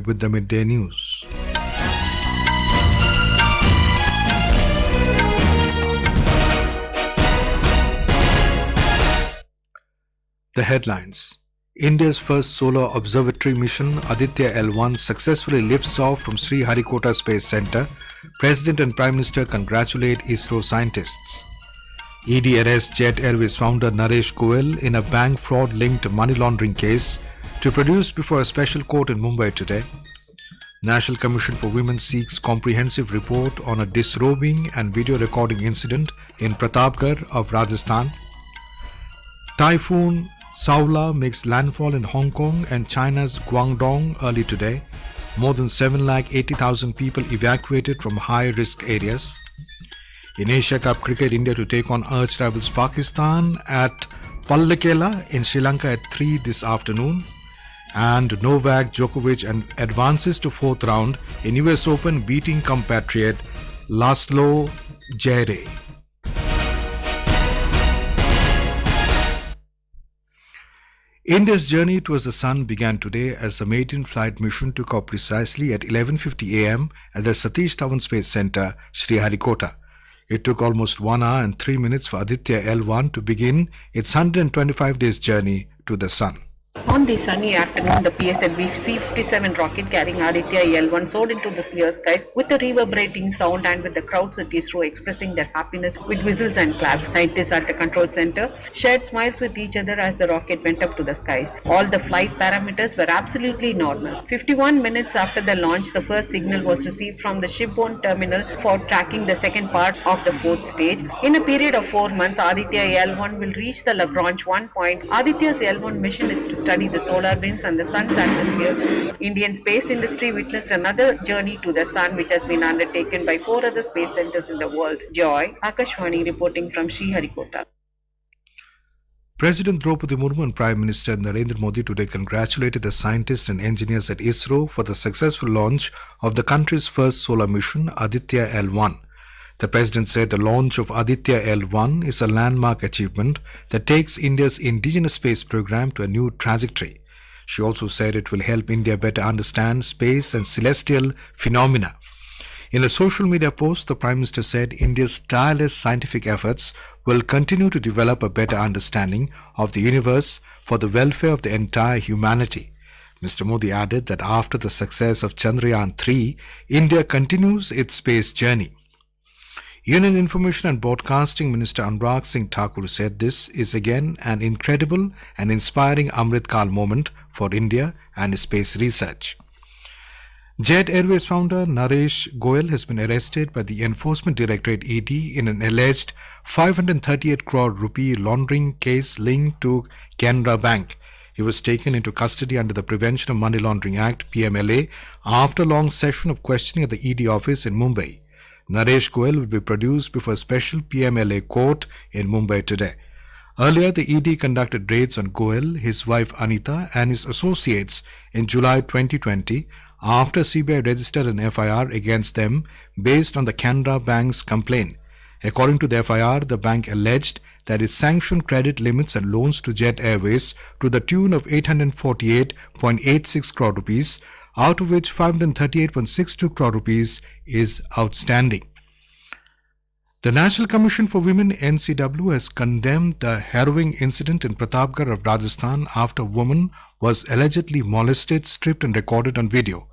with the midday news. The headlines. India's first solar observatory mission, Aditya L1, successfully lifts off from Sriharikota Space Centre. President and Prime Minister congratulate ISRO scientists. ED arrests Jet Airways founder Naresh Goel in a bank fraud-linked money laundering case to produce before a special court in Mumbai today. National Commission for Women seeks comprehensive report on a disrobing and video recording incident in Pratapgarh of Rajasthan. Typhoon Saula makes landfall in Hong Kong and China's Guangdong early today. More than 780,000 people evacuated from high-risk areas. In Asia Cup Cricket, India to take on arch rivals Pakistan at Pallekela in Sri Lanka at 3 this afternoon. And Novak Djokovic advances to fourth round in US Open, beating compatriot Laslo Djere. India's journey towards the sun began today as the maiden flight mission took off precisely at 11:50 am at the Satish Dhawan Space Centre, Sriharikota. It took almost 1 hour and 3 minutes for Aditya L1 to begin its 125 days journey to the sun. On the sunny afternoon, the PSLV C-57 rocket carrying Aditya L1 soared into the clear skies with a reverberating sound and with the crowds at ISRO expressing their happiness with whistles and claps. Scientists at the control center shared smiles with each other as the rocket went up to the skies. All the flight parameters were absolutely normal. 51 minutes after the launch, the first signal was received from the shipborne terminal for tracking the second part of the fourth stage. In a period of 4 months, Aditya L1 will reach the Lagrange 1 point. Aditya's L1 mission is to study the solar winds and the sun's atmosphere. Indian space industry witnessed another journey to the sun, which has been undertaken by 4 other space centers in the world. Joy, Akashwani reporting from Sriharikota. President Draupadi Murmu and Prime Minister Narendra Modi today congratulated the scientists and engineers at ISRO for the successful launch of the country's first solar mission, Aditya L1. The President said the launch of Aditya L1 is a landmark achievement that takes India's indigenous space program to a new trajectory. She also said it will help India better understand space and celestial phenomena. In a social media post, the Prime Minister said India's tireless scientific efforts will continue to develop a better understanding of the universe for the welfare of the entire humanity. Mr. Modi added that after the success of Chandrayaan-3, India continues its space journey. Union Information and Broadcasting Minister Anurag Singh Thakur said this is again an incredible and inspiring Amrit Kal moment for India and space research. Jet Airways founder Naresh Goel has been arrested by the Enforcement Directorate ED in an alleged 538 crore rupee laundering case linked to Canara Bank. He was taken into custody under the Prevention of Money Laundering Act (PMLA) after a long session of questioning at the ED office in Mumbai. Naresh Goel will be produced before a special PMLA court in Mumbai today. Earlier, the ED conducted raids on Goel, his wife Anita, and his associates in July 2020 after CBI registered an FIR against them based on the Canara Bank's complaint. According to the FIR, the bank alleged that it sanctioned credit limits and loans to Jet Airways to the tune of 848.86 crore rupees, out of which 538.62 crore rupees is outstanding. The National Commission for Women (NCW) has condemned the harrowing incident in Pratapgarh of Rajasthan after a woman was allegedly molested, stripped and recorded on video.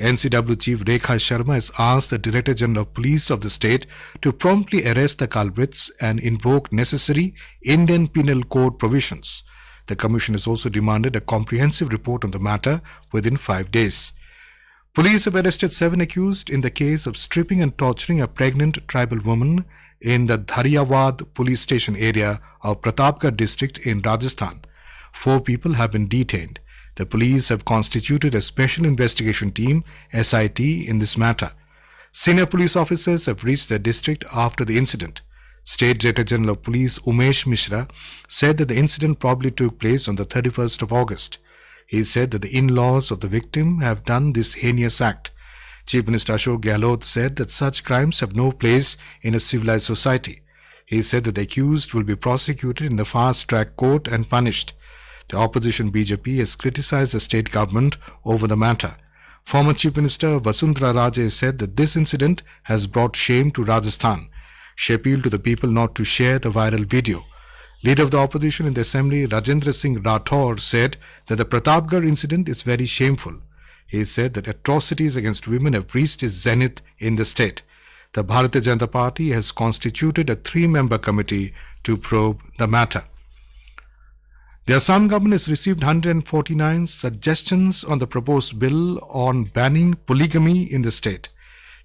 NCW Chief Rekha Sharma has asked the Director General of Police of the state to promptly arrest the culprits and invoke necessary Indian Penal Code provisions. The Commission has also demanded a comprehensive report on the matter within 5 days. Police have arrested 7 accused in the case of stripping and torturing a pregnant tribal woman in the Dharyawad police station area of Pratapgarh district in Rajasthan. 4 people have been detained. The police have constituted a special investigation team, SIT, in this matter. Senior police officers have reached the district after the incident. State Director General of Police Umesh Mishra said that the incident probably took place on the 31st of August. He said that the in-laws of the victim have done this heinous act. Chief Minister Ashok Gehlot said that such crimes have no place in a civilized society. He said that the accused will be prosecuted in the fast-track court and punished. The opposition BJP has criticized the state government over the matter. Former Chief Minister Vasundhara Raje said that this incident has brought shame to Rajasthan. She appealed to the people not to share the viral video. Leader of the opposition in the assembly, Rajendra Singh Rathore, said that the Pratapgarh incident is very shameful. He said that atrocities against women have reached its zenith in the state. The Bharatiya Janata Party has constituted a 3-member committee to probe the matter. The Assam government has received 149 suggestions on the proposed bill on banning polygamy in the state.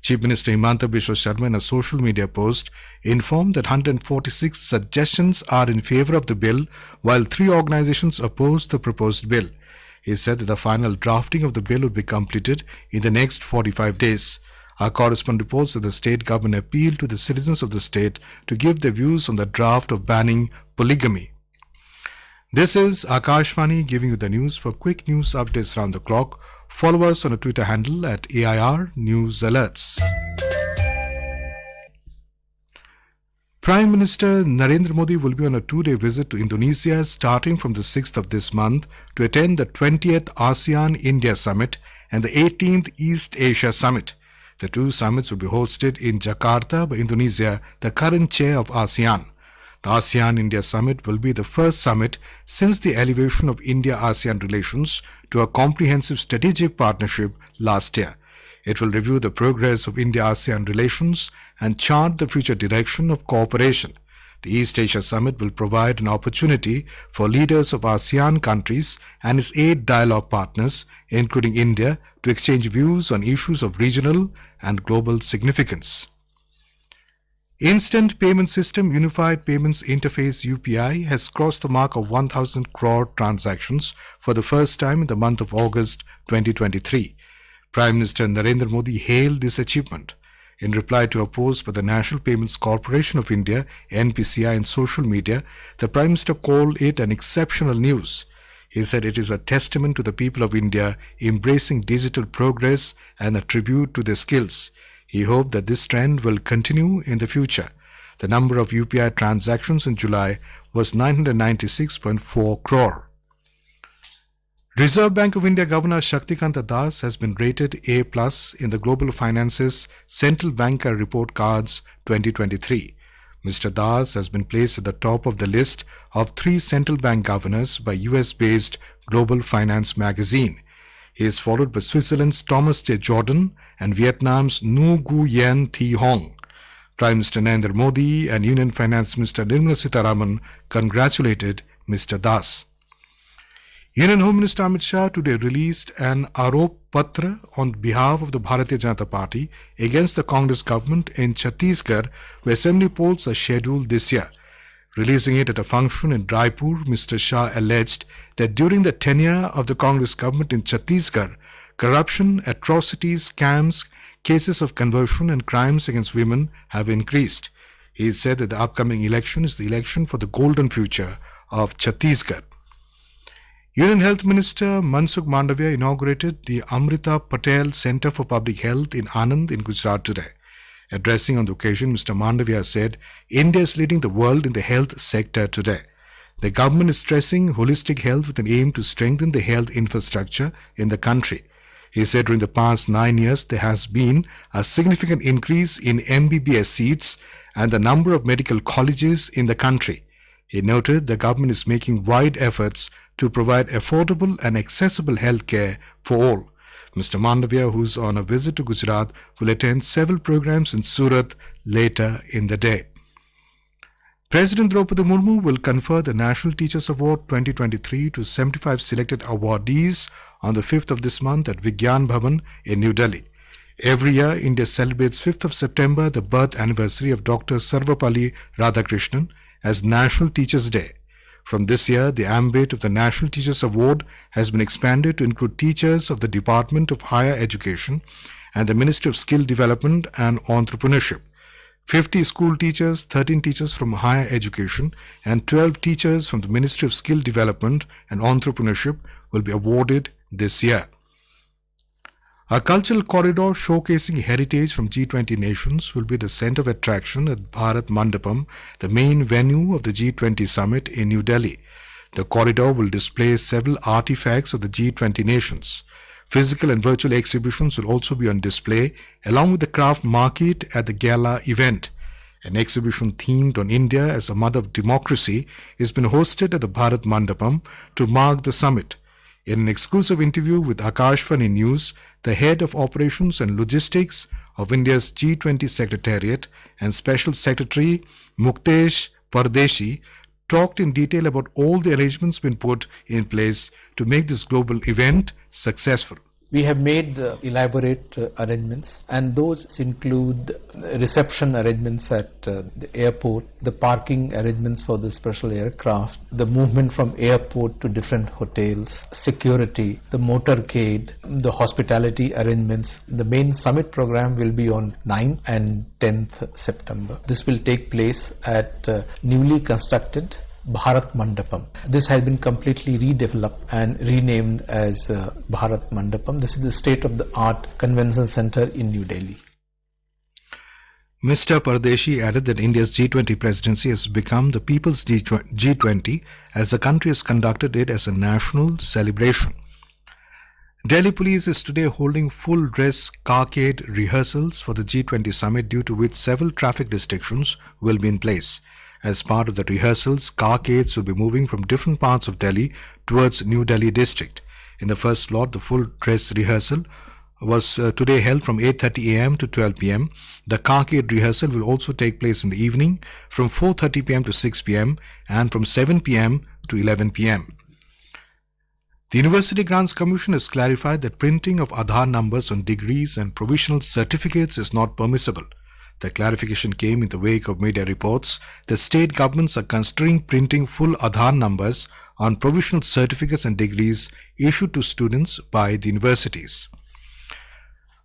Chief Minister Himanta Biswa Sharma, in a social media post, informed that 146 suggestions are in favour of the bill, while 3 organisations oppose the proposed bill. He said that the final drafting of the bill will be completed in the next 45 days. Our correspondent reports that the state government appealed to the citizens of the state to give their views on the draft of banning polygamy. This is Akashvani giving you the news. For quick news updates round the clock, follow us on a Twitter handle at AIR News Alerts. Prime Minister Narendra Modi will be on a 2-day visit to Indonesia starting from the 6th of this month to attend the 20th ASEAN-India Summit and the 18th East Asia Summit. The 2 summits will be hosted in Jakarta by Indonesia, the current chair of ASEAN. The ASEAN-India Summit will be the first summit since the elevation of India-ASEAN relations to a comprehensive strategic partnership last year. It will review the progress of India-ASEAN relations and chart the future direction of cooperation. The East Asia Summit will provide an opportunity for leaders of ASEAN countries and its 8 dialogue partners, including India, to exchange views on issues of regional and global significance. Instant Payment System Unified Payments Interface UPI has crossed the mark of 1,000 crore transactions for the first time in the month of August 2023. Prime Minister Narendra Modi hailed this achievement. In reply to a post by the National Payments Corporation of India (NPCI) in social media, the Prime Minister called it an exceptional news. He said it is a testament to the people of India embracing digital progress and a tribute to their skills. He hoped that this trend will continue in the future. The number of UPI transactions in July was 996.4 crore. Reserve Bank of India Governor Shaktikanta Das has been rated A+ in the Global Finance's Central Banker Report Cards 2023. Mr. Das has been placed at the top of the list of 3 central bank governors by US-based Global Finance magazine. He is followed by Switzerland's Thomas J. Jordan and Vietnam's Nguyen Thi Hong. Prime Minister Narendra Modi and Union Finance Minister Nirmala Sitharaman congratulated Mr. Das. Union Home Minister Amit Shah today released an Arop Patra on behalf of the Bharatiya Janata Party against the Congress government in Chhattisgarh, where assembly polls are scheduled this year. Releasing it at a function in Raipur, Mr. Shah alleged that during the tenure of the Congress government in Chhattisgarh, corruption, atrocities, scams, cases of conversion and crimes against women have increased. He said that the upcoming election is the election for the golden future of Chhattisgarh. Union Health Minister Mansukh Mandavia inaugurated the Amrita Patel Centre for Public Health in Anand in Gujarat today. Addressing on the occasion, Mr. Mandavia said, India is leading the world in the health sector today. The government is stressing holistic health with an aim to strengthen the health infrastructure in the country. He said during the past 9 years, there has been a significant increase in MBBS seats and the number of medical colleges in the country. He noted the government is making wide efforts to provide affordable and accessible health care for all. Mr. Mandavia, who is on a visit to Gujarat, will attend several programs in Surat later in the day. President Draupadi Murmu will confer the National Teachers Award 2023 to 75 selected awardees on the 5th of this month at Vigyan Bhavan in New Delhi. Every year, India celebrates 5th of September, the birth anniversary of Dr. Sarvapalli Radhakrishnan, as National Teachers' Day. From this year, the ambit of the National Teachers Award has been expanded to include teachers of the Department of Higher Education and the Ministry of Skill Development and Entrepreneurship. 50 school teachers, 13 teachers from higher education, and 12 teachers from the Ministry of Skill Development and Entrepreneurship will be awarded this year. A cultural corridor showcasing heritage from G20 nations will be the center of attraction at Bharat Mandapam, the main venue of the G20 summit in New Delhi. The corridor will display several artifacts of the G20 nations. Physical and virtual exhibitions will also be on display, along with the craft market at the gala event. An exhibition themed on India as a mother of democracy has been hosted at the Bharat Mandapam to mark the summit. In an exclusive interview with Akashvani News, the head of operations and logistics of India's G20 Secretariat and Special Secretary Muktesh Pardeshi talked in detail about all the arrangements been put in place to make this global event successful. We have made elaborate arrangements, and those include reception arrangements at the airport, the parking arrangements for the special aircraft, the movement from airport to different hotels, security, the motorcade, the hospitality arrangements. The main summit program will be on 9th and 10th September. This will take place at newly constructed Bharat Mandapam. This has been completely redeveloped and renamed as Bharat Mandapam. This is the state-of-the-art convention center in New Delhi. Mr. Pardeshi added that India's G20 presidency has become the people's G20 as the country has conducted it as a national celebration. Delhi Police is today holding full dress carcade rehearsals for the G20 summit, due to which several traffic restrictions will be in place. As part of the rehearsals, carcades will be moving from different parts of Delhi towards New Delhi district. In the first slot, the full dress rehearsal was today held from 8:30 am to 12 pm. The carcade rehearsal will also take place in the evening from 4:30 pm to 6 pm and from 7 pm to 11 pm. The University Grants Commission has clarified that printing of Aadhaar numbers on degrees and provisional certificates is not permissible. The clarification came in the wake of media reports that state governments are considering printing full Aadhaar numbers on provisional certificates and degrees issued to students by the universities.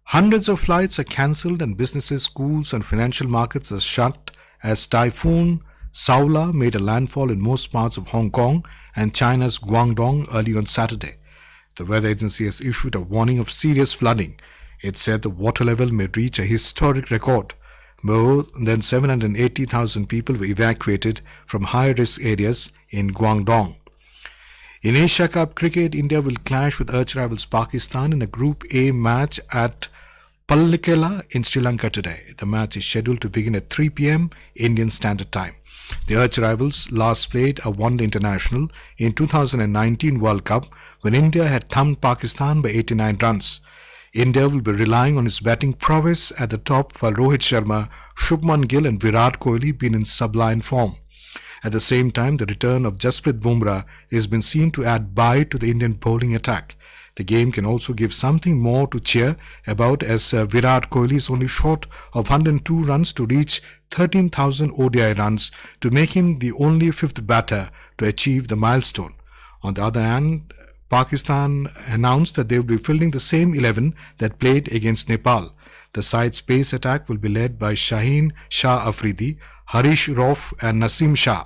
Hundreds of flights are cancelled and businesses, schools and financial markets are shut as Typhoon Saola made a landfall in most parts of Hong Kong and China's Guangdong early on Saturday. The weather agency has issued a warning of serious flooding. It said the water level may reach a historic record. More than 780,000 people were evacuated from high-risk areas in Guangdong. In Asia Cup cricket, India will clash with arch rivals Pakistan in a Group A match at Pallikela in Sri Lanka today. The match is scheduled to begin at 3 pm Indian Standard Time. The arch rivals last played a one-day international in 2019 World Cup when India had thumped Pakistan by 89 runs. India will be relying on its batting prowess at the top, while Rohit Sharma, Shubman Gill and Virat Kohli been in sublime form. At the same time, the return of Jasprit Bumrah has been seen to add bite to the Indian bowling attack. The game can also give something more to cheer about, as Virat Kohli is only short of 102 runs to reach 13,000 ODI runs to make him the only fifth batter to achieve the milestone. On the other hand, Pakistan announced that they will be fielding the same 11 that played against Nepal. The side's pace attack will be led by Shaheen Shah Afridi, Harish Rauf and Naseem Shah.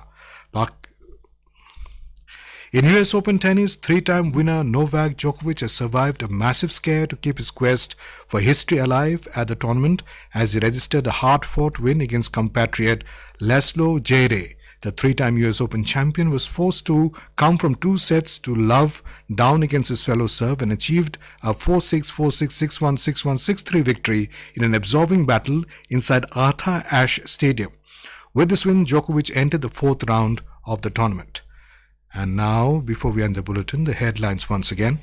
In US Open tennis, three-time winner Novak Djokovic has survived a massive scare to keep his quest for history alive at the tournament as he registered a hard-fought win against compatriot Laslo Djere. The three-time US Open champion was forced to come from 2 sets to love down against his fellow Serb and achieved a 4-6, 4-6, 6-1, 6-1, 6-3 victory in an absorbing battle inside Arthur Ashe Stadium. With this win, Djokovic entered the 4th round of the tournament. And now, before we end the bulletin, the headlines once again.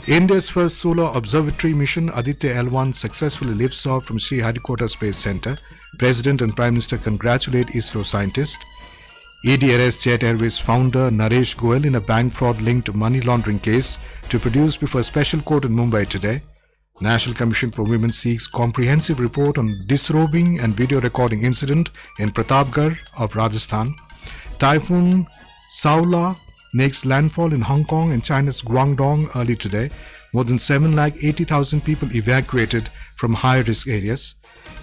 India's first solar observatory mission Aditya L1 successfully lifts off from Sriharikota Space Center. President and Prime Minister congratulate ISRO scientists. ED arrests Jet Airways founder Naresh Goyal in a bank fraud-linked money laundering case to produce before a special court in Mumbai today. National Commission for Women seeks comprehensive report on disrobing and video recording incident in Pratapgarh of Rajasthan. Typhoon Saola makes landfall in Hong Kong and China's Guangdong early today. More than 780,000 people evacuated from high-risk areas.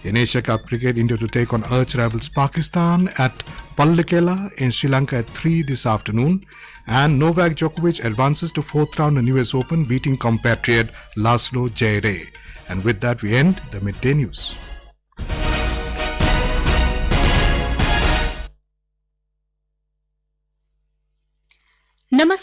In Asia Cup cricket, India to take on arch rivals Pakistan at Pallikela in Sri Lanka at 3 this afternoon. And Novak Djokovic advances to 4th round in US Open, beating compatriot Laslo Djere. And with that, we end the Midday News. नमस्कार.